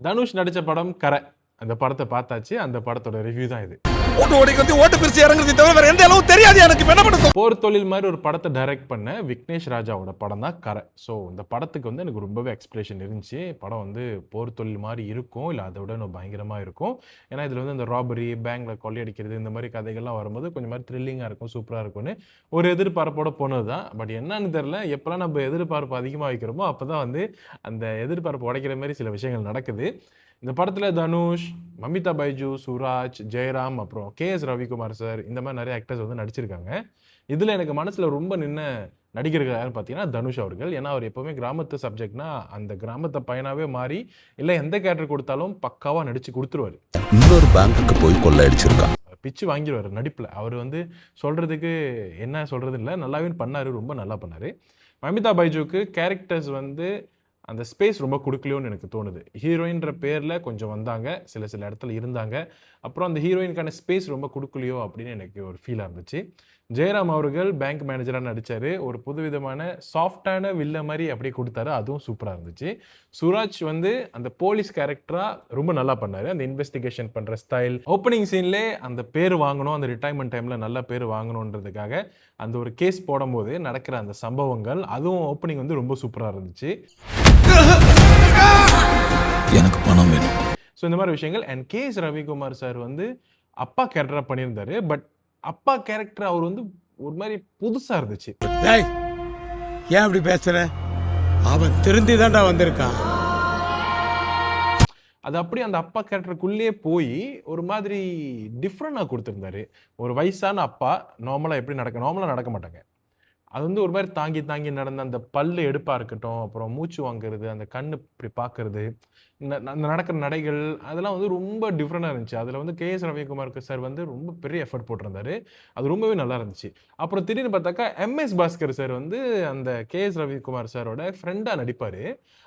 தனுஷ் நடிச்ச படம் கரை. அந்த படத்தை பார்த்தாச்சு. அந்த படத்தோட ரிவ்யூ தான் இது. ஓட்டு பிரிச்சு இறங்குறதை தவிர வேற எந்த அளவும் தெரியாது எனக்கு. என்ன பண்ண போர் தொழில் மாதிரி ஒரு படத்தை டைரக்ட் பண்ண விக்னேஷ் ராஜாவோட படம் தான் கரை. ஸோ இந்த படத்துக்கு வந்து எனக்கு ரொம்பவே எக்ஸ்பிரேஷன் இருந்துச்சு. படம் வந்து போர் தொழில் மாதிரி இருக்கும், இல்லை அதை விட இன்னும் பயங்கரமாக இருக்கும். ஏன்னா இதில் வந்து இந்த ராபரி, பேங்க்ல கொள்ளையடிக்கிறது, இந்த மாதிரி கதைகள்லாம் வரும்போது கொஞ்சம் மாதிரி த்ரில்லிங்காக இருக்கும், சூப்பராக இருக்கும்னு ஒரு எதிர்பார்ப்போட போனது தான். பட் என்னன்னு தெரில, எப்போல்லாம் நம்ம எதிர்பார்ப்பு அதிகமாக வைக்கிறோமோ அப்போ தான் வந்து அந்த எதிர்பார்ப்பு உடைக்கிற மாதிரி சில விஷயங்கள் நடக்குது. இந்த படத்தில் தனுஷ், மமிதா பைஜு, சூராஜ், ஜெயராம், அப்புறம் KS ரவிக்குமார் சார், இந்த மாதிரி நிறைய ஆக்டர்ஸ் வந்து நடிச்சிருக்காங்க. இதில் எனக்கு மனசில் ரொம்ப நின்ன நடிகர்கள் யாருன்னு பார்த்தீங்கன்னா தனுஷ் அவர்கள். ஏன்னா அவர் எப்போவுமே கிராமத்து சப்ஜெக்ட்னா அந்த கிராமத்தை பையனாகவே மாறி இல்லை எந்த கேரக்டர் கொடுத்தாலும் பக்காவாக நடித்து கொடுத்துருவார். இன்னொரு பேங்க்குக்கு போய் கொள்ளையடிச்சிருக்கான், பிச்சு வாங்கிடுவார் நடிப்பில். அவர் வந்து சொல்கிறதுக்கு என்ன சொல்கிறது இல்லை, நல்லாவே பண்ணார், ரொம்ப நல்லா பண்ணார். மமிதா பைஜுக்கு கேரக்டர்ஸ் வந்து அந்த ஸ்பேஸ் ரொம்ப கொடுக்கலையோன்னு எனக்கு தோணுது. ஹீரோயின்ற பேரில் கொஞ்சம் வந்தாங்க, சில இடத்துல இருந்தாங்க. அப்புறம் அந்த ஹீரோயினுக்கான ஸ்பேஸ் ரொம்ப கொடுக்கலையோ அப்படின்னு எனக்கு ஒரு ஃபீலாக இருந்துச்சு. ஜெயராம் அவர்கள் பேங்க் மேனேஜராக நடித்தார். ஒரு புதுவிதமான சாஃப்டான வில்ல மாதிரி அப்படியே கொடுத்தாரு, அதுவும் சூப்பராக இருந்துச்சு. சூராஜ் வந்து அந்த போலீஸ் கேரக்டராக ரொம்ப நல்லா பண்ணார். அந்த இன்வெஸ்டிகேஷன் பண்ணுற ஸ்டைல், ஓப்பனிங் சீன்லேயே அந்த பேர் வாங்கணும், அந்த ரிட்டைர்மெண்ட் டைமில் நல்ல பேர் வாங்கணுன்றதுக்காக அந்த ஒரு கேஸ் போடும்போது நடக்கிற அந்த சம்பவங்கள், அதுவும் ஓப்பனிங் வந்து ரொம்ப சூப்பராக இருந்துச்சு. எனக்கு பணம் வேணும். ஸோ இந்த மாதிரி விஷயங்கள். அண்ட் KS ரவிக்குமார் சார் வந்து அப்பா கேரக்டராக பண்ணியிருந்தாரு. பட் அப்பா கேரக்டர் அவர் வந்து ஒரு மாதிரி புதுசாக இருந்துச்சு. ஏன் அப்படி பேசுற? அவன் திருந்தி தான்டா வந்திருக்கான். அது அப்படியே அந்த அப்பா கேரக்டருக்குள்ளேயே போய் ஒரு மாதிரி டிஃப்ரெண்டாக கொடுத்துருந்தாரு. ஒரு வயசான அப்பா நார்மலாக எப்படி நார்மலாக நடக்க மாட்டாங்க. அது வந்து ஒரு மாதிரி தாங்கி தாங்கி நடந்த அந்த பல்லு எடுப்பாக இருக்கட்டும், அப்புறம் மூச்சு வாங்குறது, அந்த கண்ணு இப்படி பார்க்கறது, அந்த நடக்கிற நடைகள், அதெல்லாம் வந்து ரொம்ப டிஃப்ரெண்டாக இருந்துச்சு. அதில் வந்து KS ரவிக்குமார் சார் வந்து ரொம்ப பெரிய எஃபர்ட் போட்டிருந்தாரு. அது ரொம்பவே நல்லா இருந்துச்சு. அப்புறம் திடீர்னு பார்த்தாக்கா MS பாஸ்கர் சார் வந்து அந்த KS ரவிக்குமார் சாரோட ஃப்ரெண்டாக நடிப்பார்.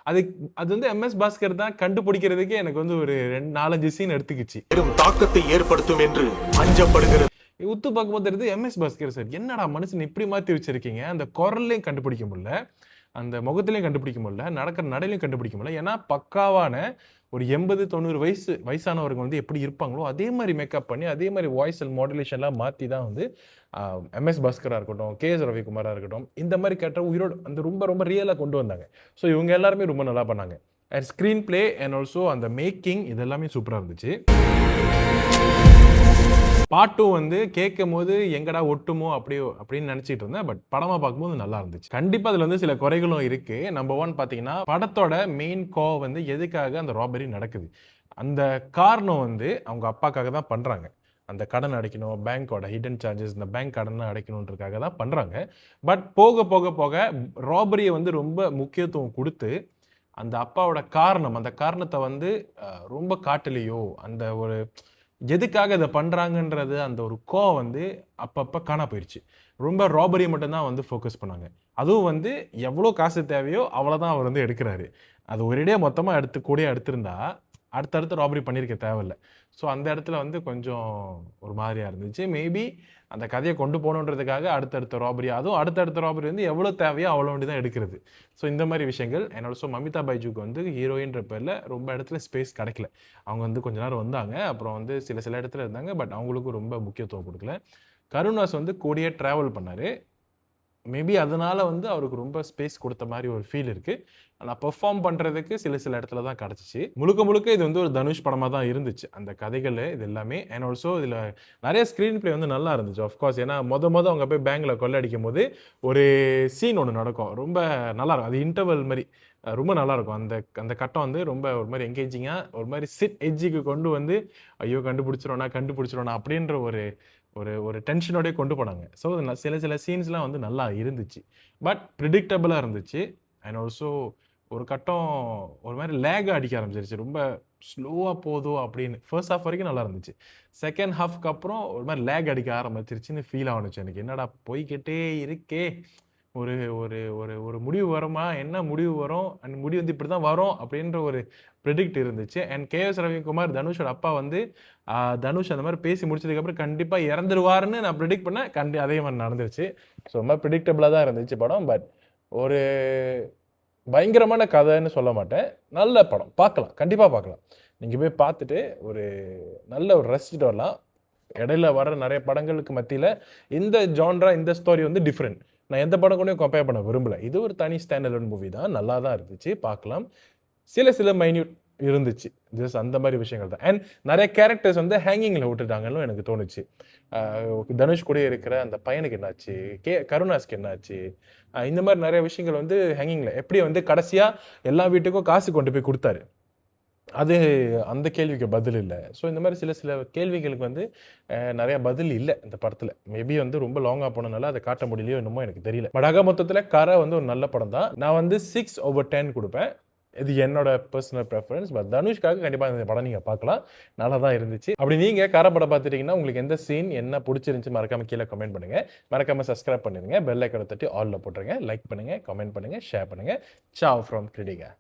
அது வந்து MS பாஸ்கர் தான் கண்டுபிடிக்கிறதுக்கே எனக்கு வந்து ஒரு 4-5 சீன் எடுத்துக்கிச்சு. தாக்கத்தை ஏற்படுத்தும் என்று அஞ்சப்படுகிறது. உத்து பார்க்கும்போது தெரியுது MS பாஸ்கர் சார் என்னடா மனுஷன் இப்படி மாற்றி வச்சிருக்கீங்க. அந்த குரல்லையும் கண்டுபிடிக்க முடியல, அந்த முகத்திலையும் கண்டுபிடிக்க முடியல, நடக்கிற நடையிலையும் கண்டுபிடிக்க முடியல. ஏன்னா பக்காவான ஒரு 80-90 வயசானவர்கள் வந்து எப்படி இருப்பாங்களோ அதே மாதிரி மேக்கப் பண்ணி, அதே மாதிரி வாய்ஸ் மாடுலேஷன்லாம் மாற்றி தான் வந்து MS பாஸ்கராக இருக்கட்டும், KS ரவிக்குமாராக இருக்கட்டும், இந்த மாதிரி கேரக்டர் உயிரோடு அந்த ரொம்ப ரொம்ப ரியலாக கொண்டு வந்தாங்க. ஸோ இவங்க எல்லாருமே ரொம்ப நல்லா பண்ணாங்க. And screen play and also அந்த மேக்கிங் இதெல்லாமே சூப்பராக இருந்துச்சு. பாட்டும் வந்து கேட்கும் போது எங்கடா ஒட்டுமோ அப்படின்னு நினச்சிட்டு இருந்தேன். பட் படமாக பார்க்கும்போது நல்லா இருந்துச்சு. கண்டிப்பாக அதில் வந்து சில குறைகளும் இருக்குது. நம்பர் 1 பார்த்தீங்கன்னா படத்தோட மெயின் வந்து எதுக்காக அந்த ராபரி நடக்குது, அந்த காரணம் வந்து அவங்க அப்பாக்காக தான் பண்ணுறாங்க. அந்த கடன் அடைக்கணும், பேங்க்கோட ஹிடன் சார்ஜஸ், இந்த பேங்க் கடனை அடைக்கணுன்றதுக்காக தான் பண்ணுறாங்க. பட் போக போக போக ராபரியை வந்து ரொம்ப முக்கியத்துவம் கொடுத்து அந்த அப்பாவோட அந்த காரணத்தை வந்து ரொம்ப காட்டலையோ, அந்த ஒரு எதுக்காக இதை பண்ணுறாங்கன்றது அந்த ஒரு வந்து அப்பப்போ காணா போயிடுச்சு. ரொம்ப ராபரியை மட்டும்தான் வந்து ஃபோக்கஸ் பண்ணாங்க. அதுவும் வந்து எவ்வளோ காசு தேவையோ அவ்வளோதான் அவர் வந்து எடுக்கிறாரு. அது ஒரேடியாக மொத்தமாக கூட எடுத்திருந்தா அடுத்தடுத்து ராபரி பண்ணியிருக்க தேவையில்லை. ஸோ அந்த இடத்துல வந்து கொஞ்சம் ஒரு மாதிரியாக இருந்துச்சு. மேபி அந்த கதையை கொண்டு போகணுன்றதுக்காக அடுத்தடுத்த ராபரி வந்து எவ்வளோ தேவையோ அவ்வளோ வேண்டி தான் எடுக்கிறது. ஸோ இந்த மாதிரி விஷயங்கள். அண்ட் ஆல்சோ மமிதா பைஜுக்கு வந்து ஹீரோயின்ற பேரில் ரொம்ப இடத்துல ஸ்பேஸ் கிடைக்கல. அவங்க வந்து கொஞ்ச நேரம் வந்தாங்க, அப்புறம் வந்து சில இடத்துல இருந்தாங்க. பட் அவங்களுக்கும் ரொம்ப முக்கியத்துவம் கொடுக்கல. கருணாஸ் வந்து கூடயே ட்ராவல் பண்ணார். மேபி அதனால வந்து அவருக்கு ரொம்ப ஸ்பேஸ் கொடுத்த மாதிரி ஒரு ஃபீல் இருக்குது. ஆனால் பெர்ஃபார்ம் பண்ணுறதுக்கு சில இடத்துல தான் கிடச்சிச்சு. முழுக்க இது வந்து ஒரு தனுஷ் படமாக தான் இருந்துச்சு, அந்த கதைகள் இது எல்லாமே. அண்ட் ஆல்சோ இதில் நிறைய ஸ்க்ரீன் பிளே வந்து நல்லா இருந்துச்சு. ஆஃப்கோர்ஸ் ஏன்னா அவங்க போய் பேங்கில் கொள்ளடிக்கும் போது ஒரு சீன் ஒன்று நடக்கும், ரொம்ப நல்லாயிருக்கும். அது இன்டர்வல் மாதிரி ரொம்ப நல்லாயிருக்கும். அந்த கட்டம் வந்து ரொம்ப ஒரு மாதிரி என்கேஜிங்காக, ஒரு மாதிரி சிட் எட்ஜுக்கு கொண்டு வந்து ஐயோ கண்டுபிடிச்சிரோனா அப்படின்ற ஒரு டென்ஷனோடய கொண்டு போனாங்க. ஸோ சில சீன்ஸ்லாம் வந்து நல்லா இருந்துச்சு. பட் ப்ரிடிக்டபிளாக இருந்துச்சு. அண்ட் ஆல்சோ ஒரு கட்டம் ஒரு மாதிரி லேக் அடிக்க ஆரம்பிச்சிருச்சு, ரொம்ப ஸ்லோவாக போதும் அப்படின்னு. ஃபர்ஸ்ட் ஹாஃப் வரைக்கும் நல்லா இருந்துச்சு. செகண்ட் ஹாஃப்க்கு அப்புறம் ஒரு மாதிரி லேக் அடிக்க ஆரம்பிச்சிருச்சுன்னு ஃபீல் ஆகணுச்சு எனக்கு. என்னடா போய்கிட்டே இருக்கே, ஒரு ஒரு ஒரு ஒரு முடிவு வருமா, என்ன முடிவு வரும், அந்த முடிவு வந்து இப்படி தான் வரும் அப்படின்ற ஒரு ப்ரெடிக்ட் இருந்துச்சு. அண்ட் KS ரவிக்குமார் தனுஷோட அப்பா வந்து தனுஷ் அந்த மாதிரி பேசி முடிச்சதுக்கப்புறம் கண்டிப்பாக இறந்துருவாருன்னு நான் ப்ரெடிக்ட் பண்ணேன். அதே மாதிரி நடந்துருச்சு. ஸோ ரொம்ப ப்ரெடிக்டபிளாக தான் இருந்துச்சு படம். பட் ஒரு பயங்கரமான கதைன்னு சொல்ல மாட்டேன், நல்ல படம், பார்க்கலாம், கண்டிப்பாக பார்க்கலாம். நீங்கள் போய் பார்த்துட்டு ஒரு நல்ல ஒரு ரசிச்சுட்டு வரலாம். இடையில வர நிறைய படங்களுக்கு மத்தியில் இந்த ஜான்ரா இந்த ஸ்டோரி வந்து டிஃப்ரெண்ட். நான் எந்த படம் கூடயும் கம்பேர் பண்ண விரும்பல. இது ஒரு தனி ஸ்டாண்டர்ட் மூவி தான், நல்லா தான் இருந்துச்சு, பார்க்கலாம். சில மைன்யூட் இருந்துச்சு, ஜஸ்ட் அந்த மாதிரி விஷயங்கள் தான். அண்ட் நிறைய கேரக்டர்ஸ் வந்து ஹேங்கிங்கில் விட்டுட்டாங்கன்னு எனக்கு தோணுச்சு. தனுஷ் கூட இருக்கிற அந்த பையனுக்கு என்னாச்சு, கருணாஸ்க்கு என்னாச்சு, இந்த மாதிரி நிறைய விஷயங்கள் வந்து ஹேங்கிங்கில். எப்படி வந்து கடைசியாக எல்லா வீட்டுக்கும் காசு கொண்டு போய் கொடுத்தாரு, அது அந்த கேள்விக்கு பதில் இல்லை. ஸோ இந்த மாதிரி சில கேள்விகளுக்கு வந்து நிறைய பதில் இல்லை இந்த படத்தில். மேபி வந்து ரொம்ப லாங்காக போனனால அதை காட்ட முடியலையோ என்னமோ எனக்கு தெரியல. பட் ஆக மொத்தத்தில் கரை வந்து ஒரு நல்ல படம் தான். நான் வந்து 6/10 கொடுப்பேன். இது என்னோட பர்சனல் ப்ரெஃபரன்ஸ். பட் தனுஷ்காக கண்டிப்பாக இந்த படம் நீங்கள் பார்க்கலாம், நல்லா தான் இருந்துச்சு. அப்படி நீங்கள் கரை படம் பார்த்துட்டீங்கன்னா உங்களுக்கு எந்த சீன் என்ன பிடிச்சிருந்துச்சு மறக்காமல் கீழே கமெண்ட் பண்ணுங்கள். மறக்காமல் சப்ஸ்கிரைப் பண்ணிடுங்க, பெல் ஐக்கனை தட்டி ஆலில் போட்டுருங்க, லைக் பண்ணுங்கள், கமெண்ட் பண்ணுங்கள், ஷேர் பண்ணுங்கள். Ciao from Kritika.